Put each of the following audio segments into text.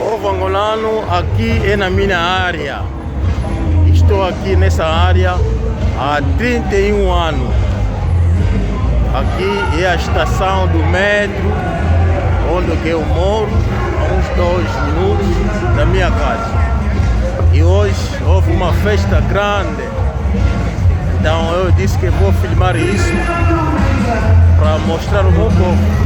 Povo angolano, aqui é na minha área. Estou aqui nessa área há 31 anos. Aqui é a estação do metro, onde eu moro, a uns 2 minutos da minha casa. E hoje houve uma festa grande. Então eu disse que vou filmar isso para mostrar o meu povo.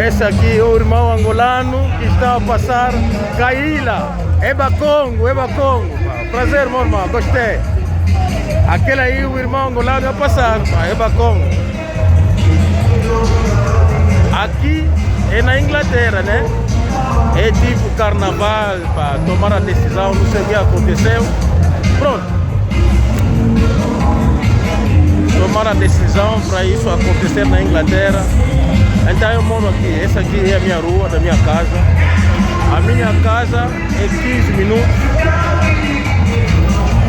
Esse aqui é o irmão angolano que está a passar Caíla. Eba Congo, Eba Congo. Prazer, meu irmão, gostei. Aquele aí, o irmão angolano a passar, Eba Congo. Aqui é na Inglaterra, né? É tipo carnaval para tomar a decisão, não sei o que aconteceu. Pronto. Tomar a decisão para isso acontecer na Inglaterra. Então eu moro aqui. Essa aqui é a minha rua, da minha casa. A minha casa é 15 minutos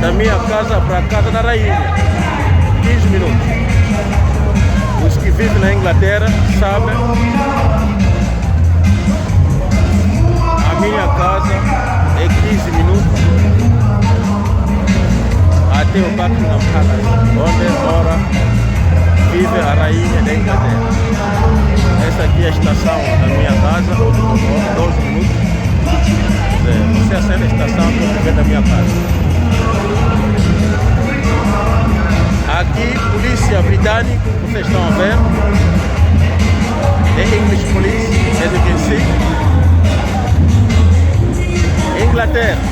da minha casa para a casa da rainha. 15 minutos. Os que vivem na Inglaterra sabem. A minha casa é 15 minutos até o Buckingham Palace, onde mora, vive a rainha da Inglaterra. Essa aqui é a estação da minha casa, onde eu moro, 12 minutos. Você acende a estação quando vem da minha casa. Aqui, polícia britânica, vocês estão a ver. The English Police, as you can see. Inglaterra.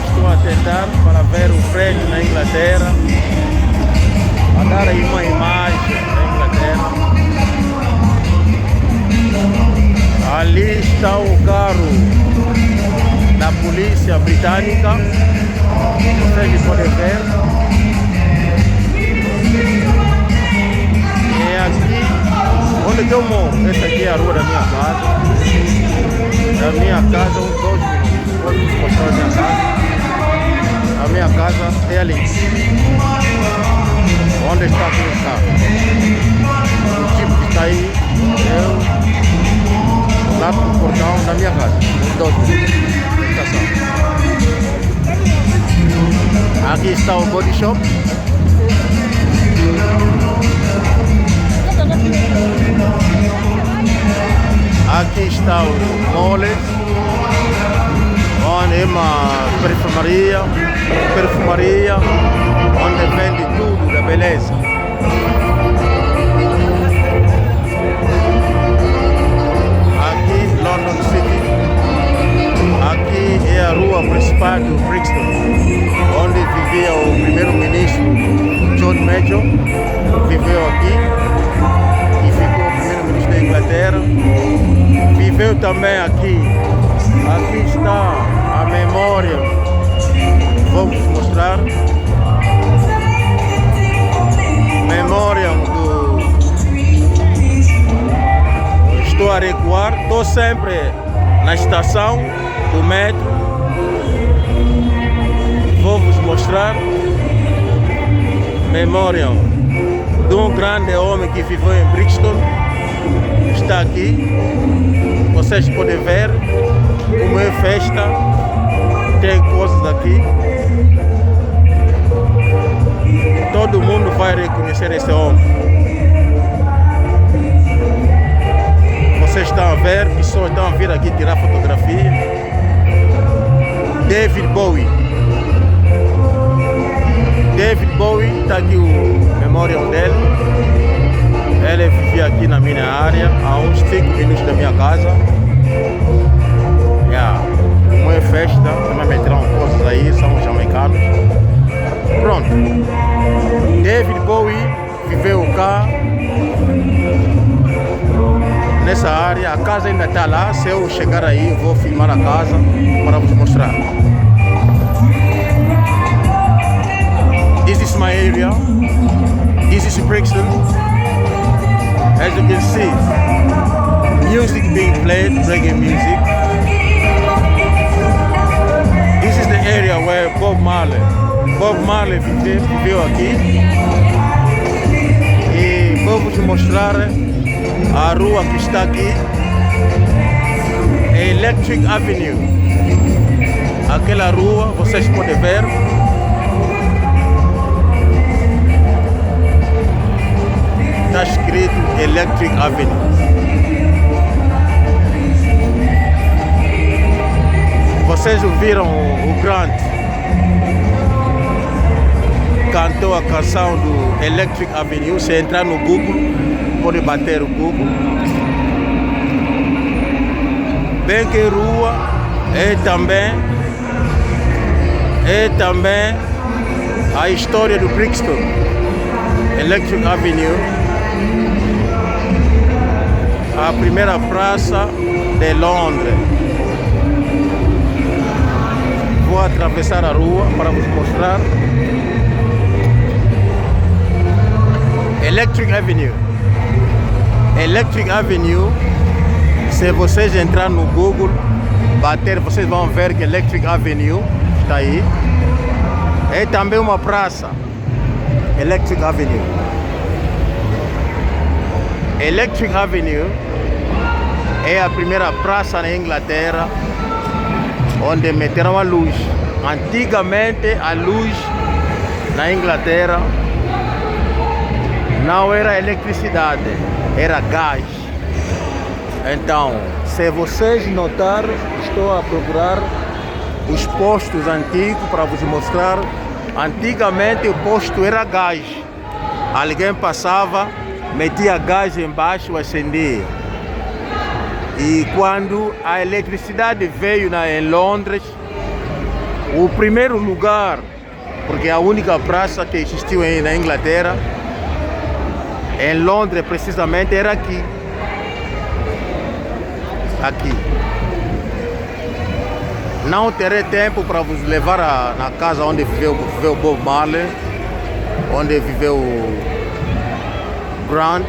Estou a tentar para ver o prédio na Inglaterra. A dar aí uma imagem da Inglaterra. Ali está o carro da polícia britânica. Vocês podem ver. É aqui onde eu moro. Essa aqui é a rua da minha casa. Da minha casa, uns 2 minutos. Vou mostrar a minha casa. A minha casa é ali. Onde está aquele carro? O tipo que está aí é o lado do portão da minha casa. Uns 2 minutos. Estação. Aqui está o body shop. Aqui está o mole, onde é uma perfumaria, onde vende tudo da beleza. Aqui, London City. Aqui é a rua principal do Brixton, onde vivia o primeiro-ministro John Major. Viveu aqui e ficou o primeiro-ministro da Inglaterra. Viveu também aqui. Aqui está a memória. Vamos mostrar. Memória do... Estou a recuar. Estou sempre na estação do metro. Vou vos mostrar memória de um grande homem que viveu em Brixton. Está aqui. Vocês podem ver como é festa. Tem coisas aqui. Todo mundo vai reconhecer esse homem. Vocês estão a ver, pessoas estão a vir aqui tirar fotografia. David Bowie. David Bowie, está aqui o memorial dele. Ele vivia aqui na minha área, a uns 5 minutos da minha casa. Como é festa, também meteram coisas aí, são jamaicanos. Pronto. David Bowie viveu cá, nessa área. A casa ainda está lá. Se eu chegar aí, eu vou filmar a casa para vos mostrar. This is my area. This is Brixton. As you can see, music being played, reggae music. This is the area where Bob Marley viveu aqui. E vou vos mostrar a rua que está aqui. Electric Avenue. Aquela rua, vocês podem ver. Está escrito Electric Avenue. Vocês ouviram o Grant cantou a canção do Electric Avenue. Se entrar no Google, pode bater o Google. Bem que rua é também a história do Brixton. Electric Avenue, a primeira praça de Londres. Vou atravessar a rua para vos mostrar. Electric Avenue. Electric Avenue, se vocês entrar no Google, bater, vocês vão ver que Electric Avenue está aí. É também uma praça. Electric Avenue. Electric Avenue é a primeira praça na Inglaterra onde meteram a luz. Antigamente a luz na Inglaterra não era eletricidade, era gás. Então, se vocês notaram, estou a procurar os postos antigos para vos mostrar. Antigamente o posto era gás. Alguém passava, metia gás embaixo, acendia. E quando a eletricidade veio em Londres, o primeiro lugar, porque a única praça que existiu na Inglaterra, em Londres precisamente, era aqui. Aqui. Não terei tempo para vos levar na casa onde viveu Bob Marley, onde viveu Grant,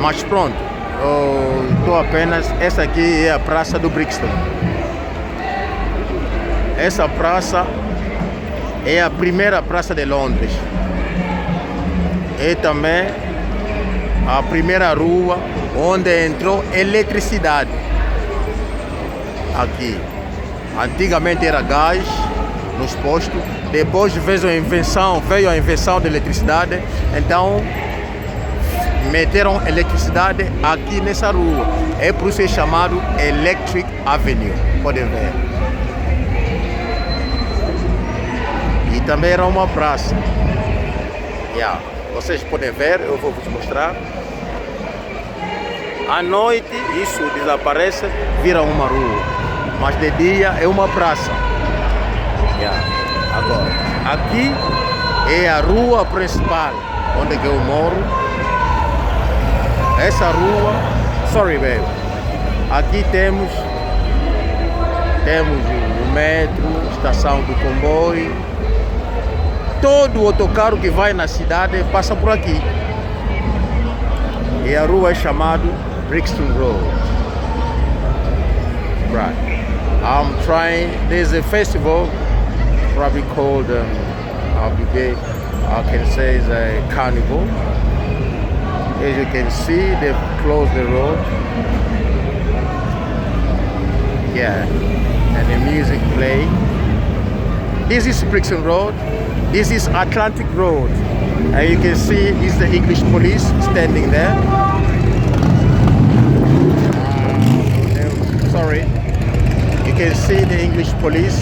mas pronto, estou apenas. Essa aqui é a praça do Brixton. Essa praça é a primeira praça de Londres. É também a primeira rua onde entrou eletricidade. Aqui. Antigamente era gás nos postos. Depois veio a invenção da eletricidade. Então meteram eletricidade aqui nessa rua. É por isso que é chamado Electric Avenue. Podem ver. E também era uma praça. Vocês podem ver, eu vou vos mostrar. À noite isso desaparece, vira uma rua. Mas de dia é uma praça. Agora, aqui é a rua principal onde eu moro. Essa rua, sorry baby, aqui temos o metro, estação do comboio. Todo autocarro que vai na cidade passa por aqui. E a rua é chamada Brixton Road. Right. I'm trying. There's a festival, probably called I can say it's a carnival. As you can see, they've closed the road. And the music play. This is Brixton Road. This is Atlantic Road. And you can see is the English police standing there. Sorry. You can see the English police.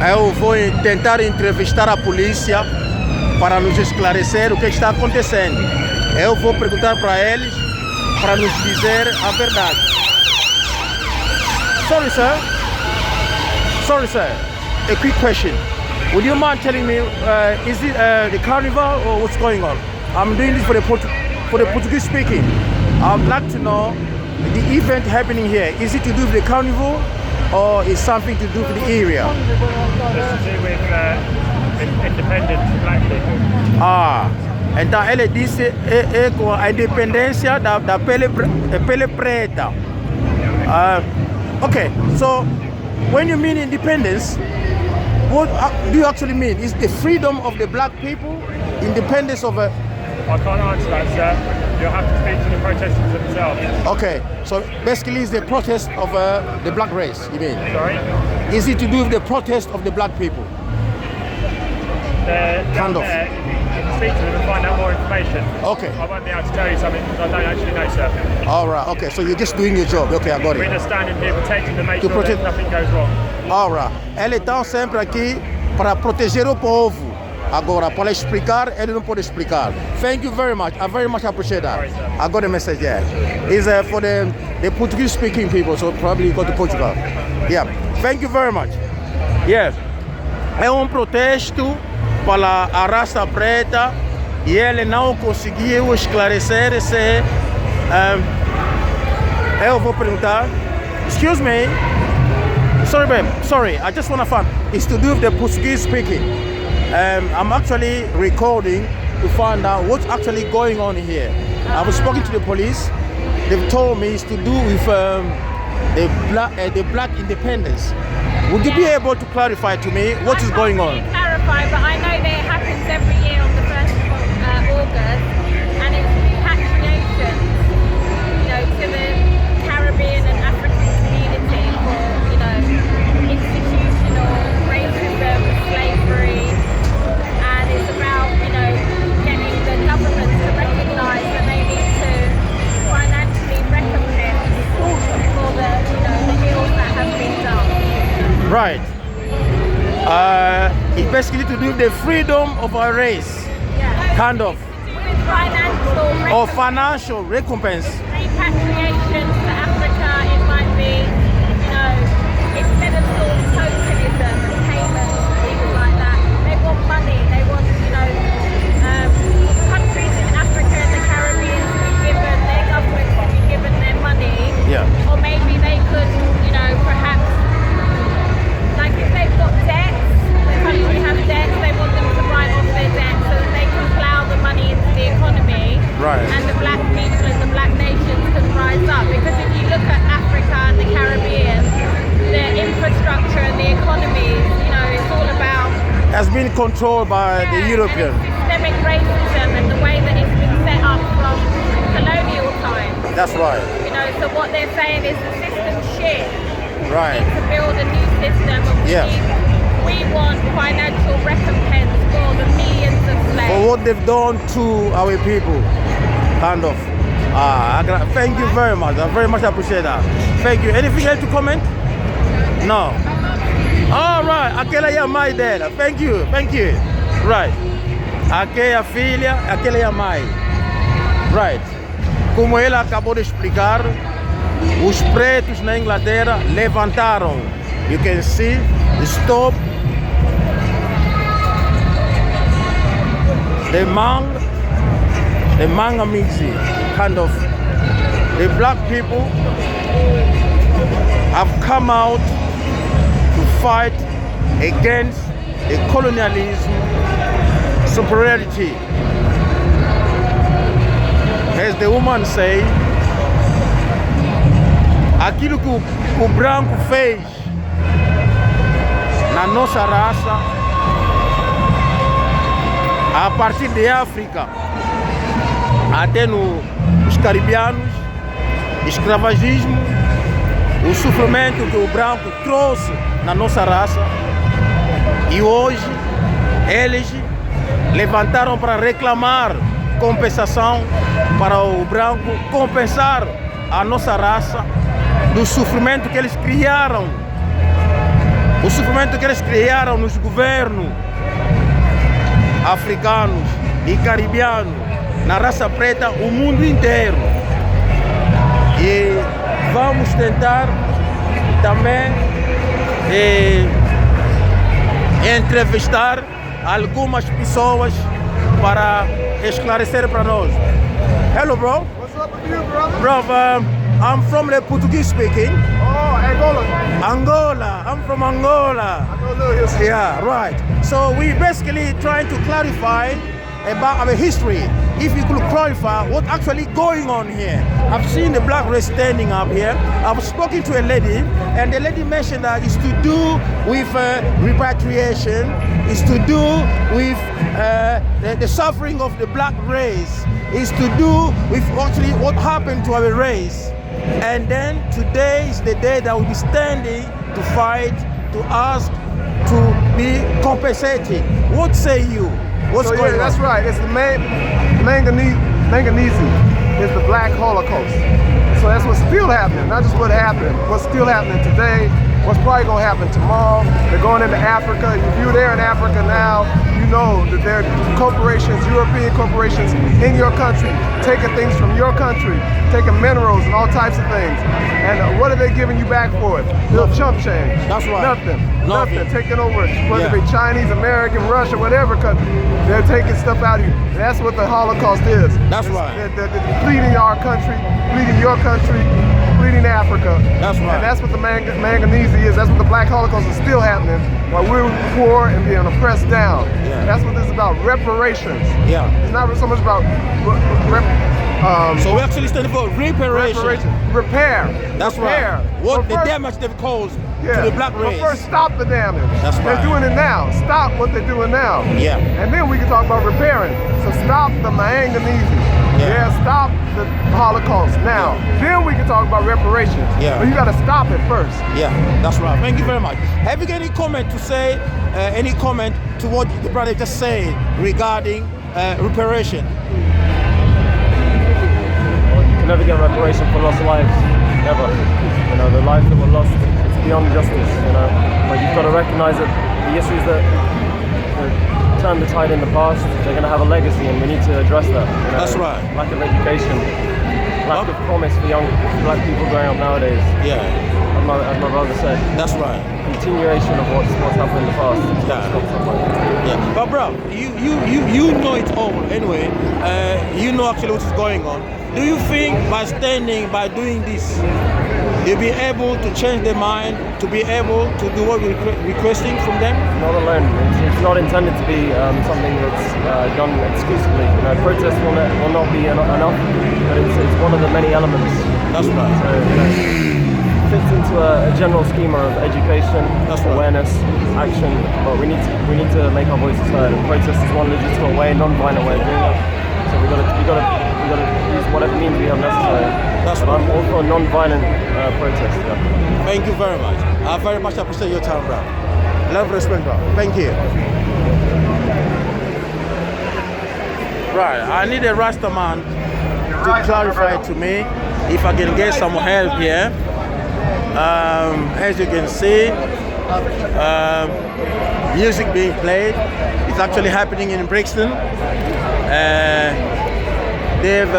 Eu vou tentar entrevistar a polícia para nos esclarecer o que está acontecendo. Eu vou perguntar para eles para nos dizer a verdade. Sorry sir, a quick question. Would you mind telling me, is it the carnival or what's going on? I'm doing this for the Portuguese speaking. I'd like to know the event happening here. Is it to do with the carnival or is something to do with the area? It's to do with independent black people. Então ele disse é com a independência da pele preta. Okay, so when you mean independence, what do you actually mean? Is the freedom of the black people, independence of a... I can't answer that, sir. You'll have to speak to the protesters themselves. Okay, so basically it's the protest of the black race, you mean? Sorry? Is it to do with the protest of the black people? Kind of. You can speak to them and find out more information. Okay. I won't be able to tell you something because I don't actually know, sir. All right, okay, so you're just doing your job. Okay, I got it. We're just standing here protecting to make sure that nothing goes wrong. All right. Eles estão sempre aqui para proteger o povo. Agora, para explicar, ele não pode explicar. Thank you very much. I very much appreciate that. Sorry, sir. I got a message there. It's for the Portuguese-speaking people, so probably you go to Portugal. Yeah. Thank you very much. Yes. É protesto para a raça preta e ele não conseguiu esclarecer se... eu vou perguntar. Excuse me. Sorry, babe. Sorry, I just want to find. It's to do with the Portuguese-speaking. I'm actually recording to find out what's actually going on here. I was speaking to the police. They've told me it's to do with the black independence. Would you be able to clarify to me what is going on? I can't really clarify, but I know that it happens every year on the 1st of August, and it's repatriation, to the Caribbean and African community for, institutional racism, slavery, and it's about, getting the government to recognise that they need to financially recompense for the ills that have been done. Right. It's basically to do with the freedom of our race. Yeah. Kind of. Financial recompense. Repatriation to Africa, it might be, instead of sort of tokenism and payments and things like that, they want money, they want, countries in Africa and the Caribbean to be given, their government to be given their money. Yeah. Or maybe they could, perhaps, like if they've got debts, the country has debts, they want them to write off their debts so that they can plough the money into the economy. Right. And the black people and the black nations can rise up. Because if you look at Africa and the Caribbean, their infrastructure and the economy, it's all about... Has been controlled by the European. And systemic racism and the way that it's been set up from colonial times. That's right. So what they're saying is the system's shit. Right. We need to build a new system, and we want financial recompense for the millions of slaves. For what they've done to our people, kind of. Thank you very much. I very much appreciate that. Thank you. Anything else to comment? No. All right. Aquela é a mãe dela. Thank you. Thank you. Right. Aqui é a filha, aquela é a mãe. Right. Como ela acabou de explicar, os pretos na Inglaterra levantaram. You can see, stop. The manga mixing, kind of. The black people have come out to fight against the colonialism, superiority. As the woman say, aquilo que o branco fez na nossa raça, a partir de África até nos caribianos, escravagismo, o sofrimento que o branco trouxe na nossa raça, e hoje eles levantaram para reclamar compensação para o branco, compensar a nossa raça do sofrimento que eles criaram, o sofrimento que eles criaram nos governos africanos e caribianos, na raça preta, o mundo inteiro. E vamos tentar também entrevistar algumas pessoas para esclarecer para nós. Hello, bro. What's up with you, brother? Bro, I'm from the Portuguese speaking. Oh, Angola. Angola. I'm from Angola. I know a little history. Yeah, right. So we basically trying to clarify about our history. If you could clarify what's actually going on here. I've seen the black race standing up here. I've spoken to a lady, and the lady mentioned that it's to do with repatriation, it's to do with the suffering of the black race, it's to do with actually what happened to our race. And then today is the day that we'll be standing to fight, to ask to be compensated. What say you? What's going on? That's right. It's the manganese is the black Holocaust. So that's what's still happening. Not just what happened, what's still happening today, what's probably going to happen tomorrow. They're going into Africa. If you're there in Africa now, you know that there are corporations, European corporations in your country, taking things from your country, taking minerals and all types of things. And what are they giving you back for it? Little chump change. That's right. Nothing. Taking over, whether it be Chinese, American, Russia, whatever country, they're taking stuff out of you. That's what the Holocaust is. That's right. They're depleting our country, depleting your country, depleting Africa. That's right. And that's what the manganese is. That's what the black Holocaust is still happening while we're poor and being oppressed down. Yeah. That's what this is about, reparations. Yeah. It's not so much about so we actually stand for reparation. Repair. That's repair. right. What the damage they've caused to the black race. But first, stop the damage. That's right. They're doing it now. Stop what they're doing now. Yeah. And then we can talk about repairing. So stop the manganese. Yeah. Stop the Holocaust now. Then we can talk about reparations. Yeah. But you got to stop it first. Yeah, that's right. Thank you very much. Have you got any comment to say? Any comment to what the brother just said regarding reparation? You can never get reparation for lost lives, ever. You know, the lives that were lost, it's beyond justice, you know. But you've got to recognize that the issues that turned the tide in the past, they're going to have a legacy, and we need to address that. You know? That's right. Lack of education, lack of promise for young black people growing up nowadays. Yeah. As my brother said. That's right. Continuation of what's happened in the past. Yeah. But bro, you know it all anyway. You know actually what is going on. Do you think by doing this, you'll be able to change their mind, to be able to do what we're requesting from them? Not alone. It's not intended to be something that's done exclusively. You know, protest will not be enough, but it's one of the many elements. That's right. So, you know, fits into a general schema of education, awareness, action. But we need to make our voices heard. And protest is one legitimate way, non-violent way of doing that. So we got to use whatever means we have necessary. That's but right. I'm all for a non-violent protest. Yeah. Thank you very much. I very much appreciate your time, bro. Love, respect, bro. Thank you. Right, I need a Rasta man to clarify to me if I can get some help here. As you can see, music being played. It's actually happening in Brixton. They've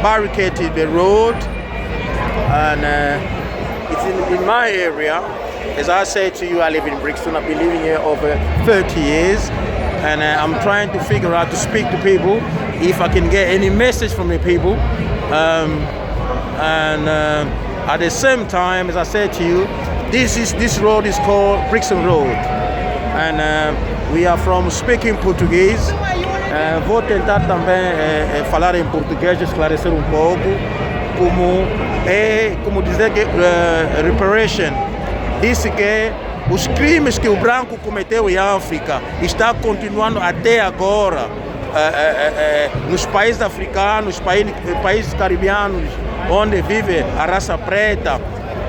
barricaded the road, and it's in my area. As I said to you, I live in Brixton. I've been living here over 30 years, and I'm trying to figure out to speak to people if I can get any message from the people. At the same time, as I said to you, this road is called Brixton Road, and we are from speaking Portuguese. Vou tentar também falar em português, esclarecer pouco, como dizer que reparation disse que os crimes que o branco cometeu em África está continuando até agora nos países africanos, países caribianos, onde vive a raça preta.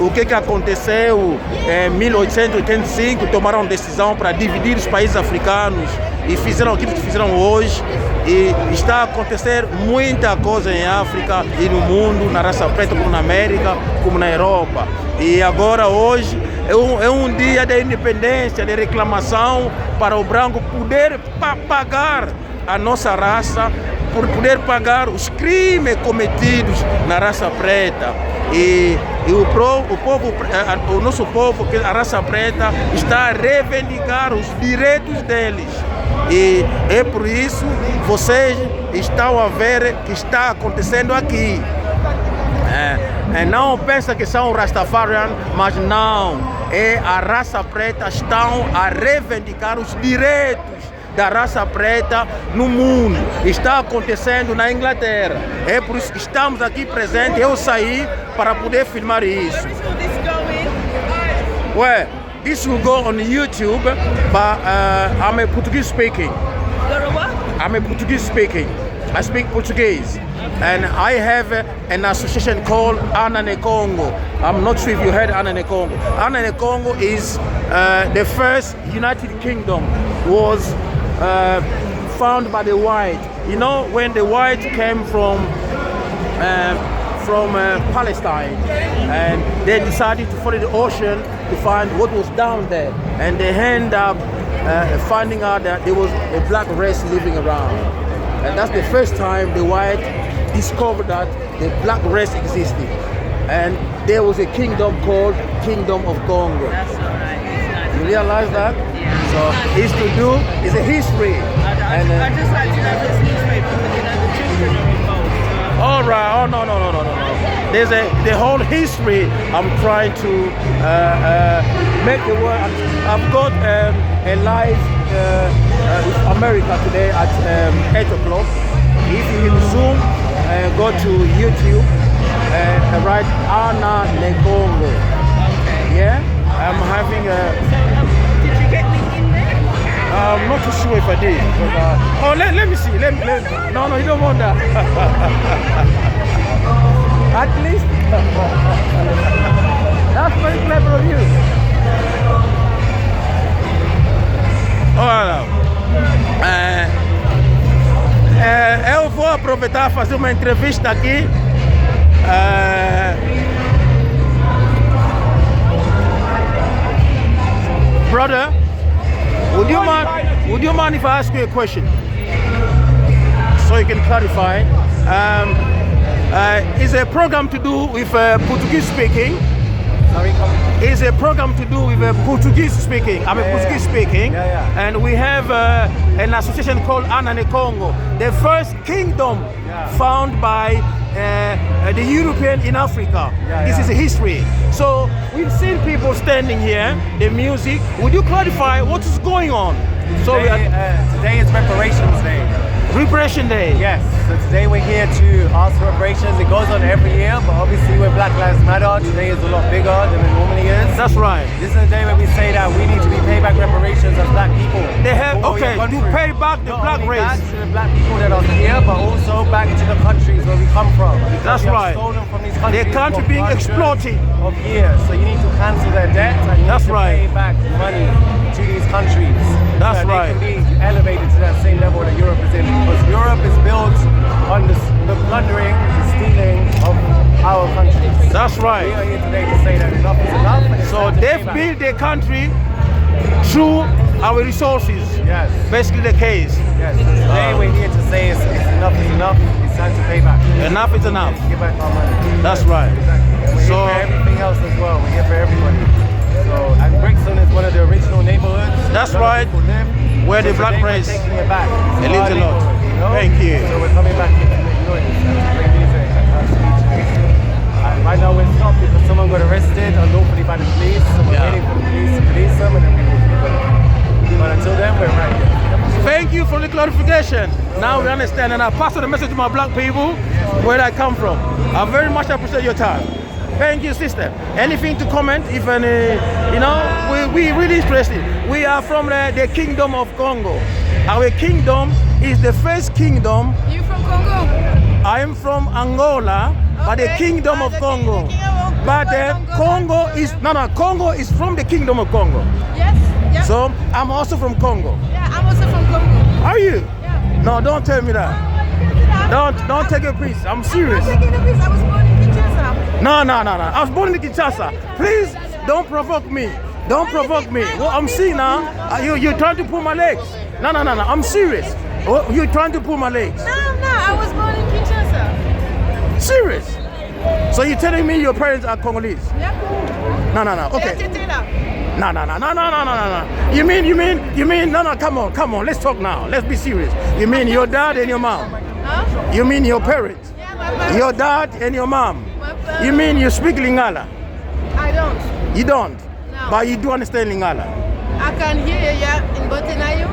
O que aconteceu em 1885? Tomaram decisão para dividir os países africanos e fizeram aquilo que fizeram hoje. E está a acontecer muita coisa em África e no mundo, na raça preta, como na América, como na Europa. E agora, hoje, é um dia de independência, de reclamação para o branco poder pagar a nossa raça, por poder pagar os crimes cometidos na raça preta. E o nosso povo, a raça preta, está a reivindicar os direitos deles. E é por isso vocês estão a ver o que está acontecendo aqui. Não pensa que são Rastafarian, mas não. É a raça preta estão a reivindicar os direitos da raça preta no mundo. Está acontecendo na Inglaterra. É por isso que estamos aqui presentes. Eu saí para poder filmar isso. Well, this will go on YouTube, but I'm a Portuguese speaking. I'm a Portuguese speaking. I speak Portuguese. And I have an association called Ana Congo. I'm not sure if you heard Ana Congo. Ana Congo is the first United Kingdom was found by the white. You know, when the white came from Palestine, and they decided to follow the ocean to find what was down there, and they end up finding out that there was a black race living around, and that's the first time the white discovered that the black race existed, and there was a kingdom called Kingdom of Congo. That's all right. You realize that? Yeah. So it's to do, it's a history. I just like to know this history because you know the children are involved. All right. Oh no. There's the whole history. I'm trying to make the world. I've got a live with America today at 8 o'clock. If you can zoom, go to YouTube, write Ana Congo. Okay. Yeah, I'm having a. Did you get me in there? I'm not too sure if I did. But, let me see. No, you don't want that. At least. That's very clever of you. Olha, eu vou aproveitar e fazer uma entrevista aqui. Brother, would you mind if I ask you a question? So you can clarify. Is a program to do with Portuguese speaking? Sorry, Is a program to do with Portuguese speaking. I'm a Portuguese speaking, and we have an association called Ana Congo, the first kingdom found by the European in Africa. This is a history. So we've seen people standing here, the music. Would you clarify what is going on? So today is Reparations Day. Reparation Day. Yes, so today we're here to ask for reparations. It goes on every year, but obviously with Black Lives Matter, today is a lot bigger than it normally is. That's right. This is the day where we say that we need to be paid back reparations as black people. They have, for what we okay, have gone to through. pay back the Not black only race. back to the black people that are here, but also back to the countries where we come from. Because That's we have right. stolen from these countries Their country for being hundreds exploited. of years. So you need to cancel their debt and you That's need to right. pay back money to these countries. That's so that right. they can be elevated to that same level that Europe is in. Because Europe is built on the plundering, the stealing of our countries. That's right. We are here today to say that enough is enough. And it's So time to they've pay back. built their country through our resources. Yes. Basically the case. Yes. So today we're here to say it's enough is enough. It's time to pay back. Enough is enough. Give back our money. That's right. Exactly. And we're So- here for everything else as well. We're here for everybody. So, and Brixton is one of the original neighborhoods. That's A lot of right. people live. Where So the black today we're race taking it back. It's a little our lot. neighborhood, you know? Thank you. So we're coming back here to enjoy this and to play music and have speeches. And right now we're stopped because someone got arrested unlawfully by the police. So we're waiting for the police to release them and then we will keep going. But until then, we're right here. Thank you for the clarification. Now we understand, and I pass on the message to my black people where I come from. I very much appreciate your time. Thank you, sister. Anything to comment? If any, we really interested. We are from the Kingdom of Congo. Our kingdom is the first kingdom. You from Congo? I am from Angola, but the Okay. Kingdom of The Congo. Kingdom of But Congo, Congo is Congo is from the Kingdom of Congo. Yes. Yeah. So I'm also from Congo. Yeah, I'm also from Congo. Are you? Yeah. No, don't tell me that. Don't take a piece. I'm serious. I'm not taking a piece. I was born in Kinshasa. No. I was born in Kinshasa. Please don't provoke me. Don't provoke me. What I'm seeing now, you're trying to pull my legs. No. I'm serious. You're trying to pull my legs. No, I was born in Kinshasa. Serious. So you're telling me your parents are Congolese? Yeah. No. Okay. No. No. You mean, no, come on. Let's talk now. Let's be serious. You mean your dad and your mom? Huh? You mean your parents? Yeah, my parents. Your dad and your mom? My parents. You mean you speak Lingala? I don't. You don't? No. But you do understand Lingala? I can hear you in Botenayo.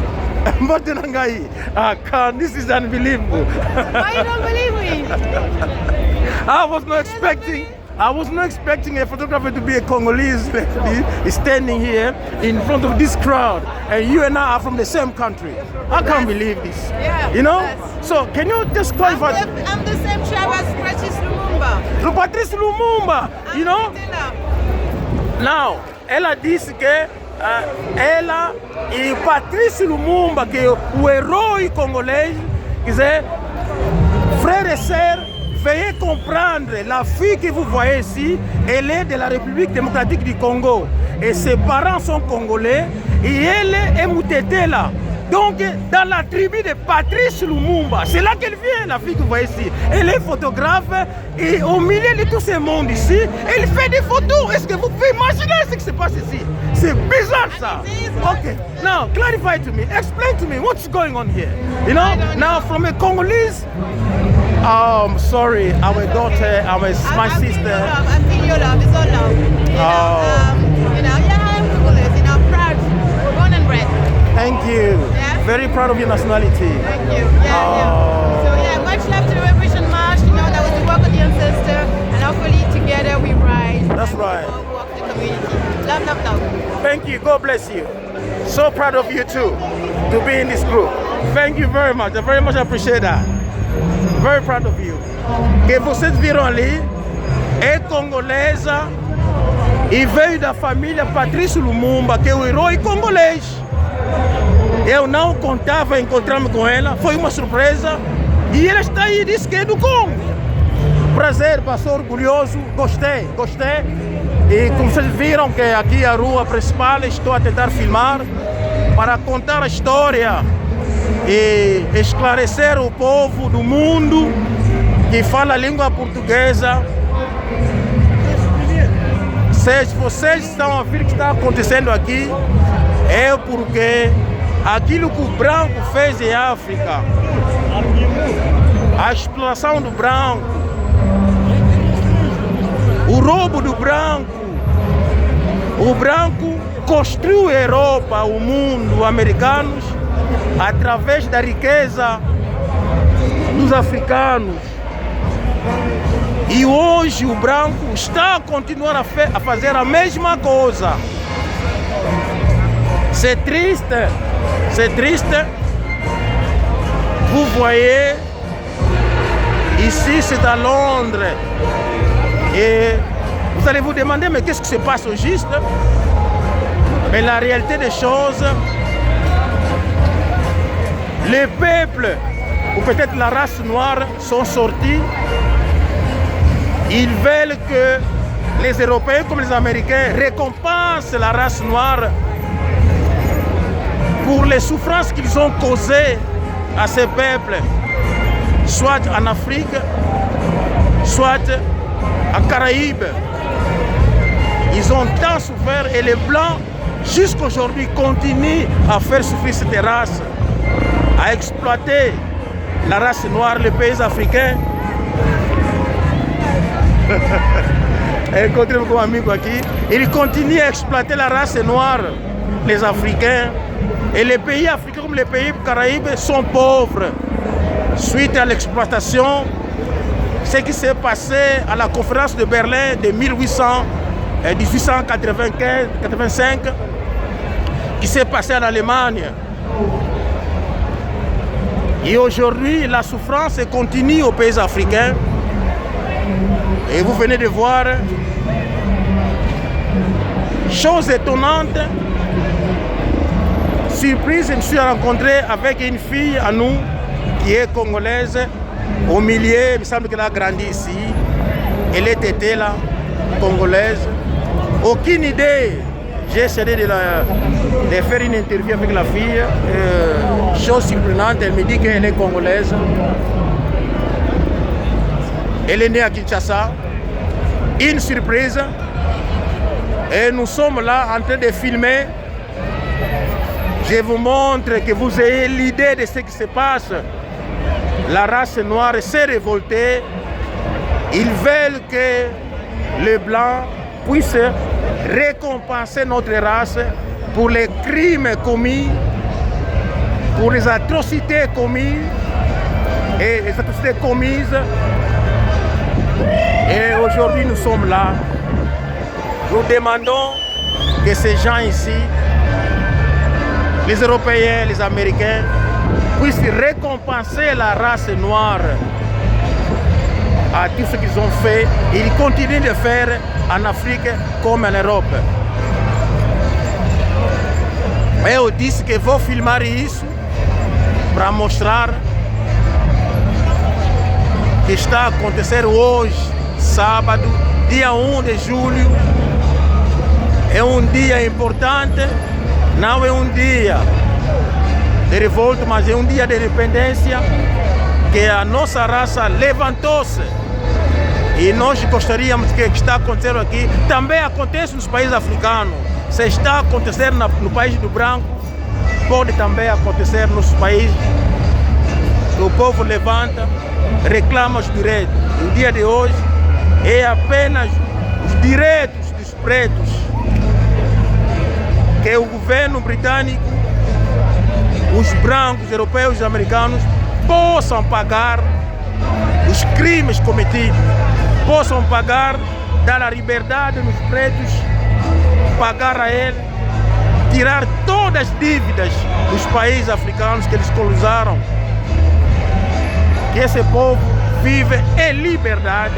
Khan, this is unbelievable. Why you don't believe me? I was not expecting a photographer to be a Congolese lady standing here in front of this crowd, and you and I are from the same country. I can't believe this. Yeah, you know? yes. So can you just clarify? I'm the same tribe as Patrice Lumumba. Patrice Lumumba, you know? Now, elle a dit que ela e Patrice Lumumba, que é o herói congolês, disait, frères et sœurs, veuillez comprendre, la fille que vous voyez ici, elle est de la République démocratique du Congo. Et ses parents sont congolais, et elle est Moutete là. Donc, dans la tribu de Patrice Lumumba, c'est là qu'elle vient, la fille que vous voyez ici. Elle est photographe, et au milieu de tout ce monde ici, elle fait des photos. Est-ce que vous pouvez imaginer ce qui se passe ici? C'est bizarre ça. Okay, now clarify to me, explain to me what's going on here. You know, now from a Congolese, sorry, our daughter, my sister. I feel your love, it's all love. You know, yeah, I'm Congolese, you know, proud, born and bred. Thank you. Yeah. Very proud of your nationality. Thank you. Yeah. So yeah, much love to the Reparation March. You know, that was the work of the ancestor, and hopefully together we rise. That's right. Work the community. Love, love, love. Thank you. God bless you. So proud of you too, to be in this group. Thank you very much. I very much appreciate that. Very proud of you. Que vocês viram ali é congolesa e veio da família Patrice Lumumba, que é o herói congolês. Eu não contava encontrar-me com ela, foi uma surpresa. E ela está aí, disse que é do Congo. Prazer, passou orgulhoso, gostei. E como vocês viram que aqui a rua principal, estou a tentar filmar para contar a história e esclarecer o povo do mundo que fala a língua portuguesa. Se vocês estão a ver o que está acontecendo aqui, é porque aquilo que o branco fez em África, a exploração do branco, o roubo do branco, o branco construiu a Europa, o mundo, os americanos, através da riqueza dos africanos. E hoje o branco está a continuar a fazer a mesma coisa. C'est triste. Vous voyez, ici c'est à Londres. Et vous allez vous demander, mais qu'est-ce qui se passe au juste? Mais la réalité des choses, les peuples, ou peut-être la race noire, sont sortis. Ils veulent que les Européens comme les Américains récompensent la race noire pour les souffrances qu'ils ont causées à ces peuples, soit en Afrique, soit en Caraïbes. Ils ont tant souffert et les Blancs, jusqu'aujourd'hui, continuent à faire souffrir cette race, à exploiter la race noire, les pays africains. Encontrez-vous comme amigo aqui. Ils continuent à exploiter la race noire, les Africains. Et les pays africains comme les pays caraïbes sont pauvres suite à l'exploitation. Ce qui s'est passé à la conférence de Berlin de 1885, qui s'est passé en Allemagne. Et aujourd'hui, la souffrance continue aux pays africains. Et vous venez de voir, chose étonnante, surprise, je me suis rencontré avec une fille à nous qui est congolaise, au milieu, il me semble qu'elle a grandi ici. Elle était là, congolaise. Aucune idée. J'ai essayé de faire une interview avec la fille. Chose surprenante, elle me dit qu'elle est congolaise. Elle est née à Kinshasa. Une surprise. Et nous sommes là en train de filmer. Je vous montre que vous ayez l'idée de ce qui se passe. La race noire s'est révoltée. Ils veulent que les Blancs puissent récompenser notre race pour les crimes commis pour les atrocités commises. Et les atrocités commises. Et aujourd'hui, nous sommes là. Nous demandons que ces gens ici, les Européens, les Américains, puissent récompenser la race noire à tout ce qu'ils ont fait. Et ils continuent de faire en Afrique comme en Europe. Eu disse que vou filmar isso para mostrar que está a acontecer hoje, sábado, dia 1 de julho. É um dia importante, não é um dia de revolta, mas é um dia de independência que a nossa raça levantou-se. E nós gostaríamos que o que está acontecendo aqui também acontece nos países africanos. Se está a acontecer no país do branco, pode também acontecer nos países que o povo levanta, reclama os direitos. O dia de hoje é apenas os direitos dos pretos que o governo britânico, os brancos, europeus e americanos possam pagar os crimes cometidos, possam pagar, dar a liberdade nos pretos, pagar a ele, tirar todas as dívidas dos países africanos que eles colonizaram, que esse povo vive em liberdade,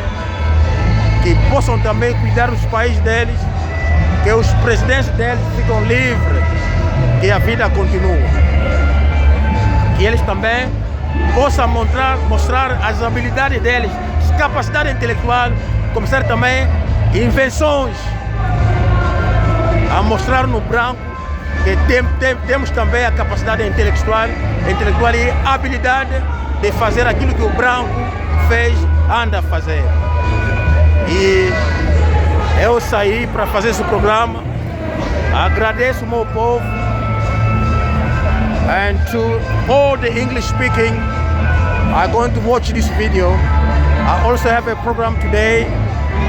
que possam também cuidar dos países deles, que os presidentes deles ficam livres, que a vida continua. Que eles também possam mostrar as habilidades deles, capacidade intelectual, começar também invenções, a mostrar no branco que temos também a capacidade intelectual e a habilidade de fazer aquilo que o branco fez, anda a fazer. E eu saí para fazer esse programa, agradeço o meu povo, and to all the English speaking are going to watch this video. I also have a program today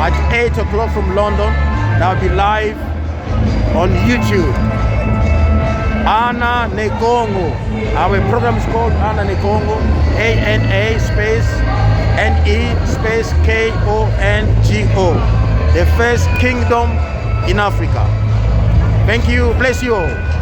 at 8 o'clock from London that will be live on YouTube. Ana Nekongo. Our program is called Ana Nekongo. ANA space NE space KONGO. The first kingdom in Africa. Thank you. Bless you all.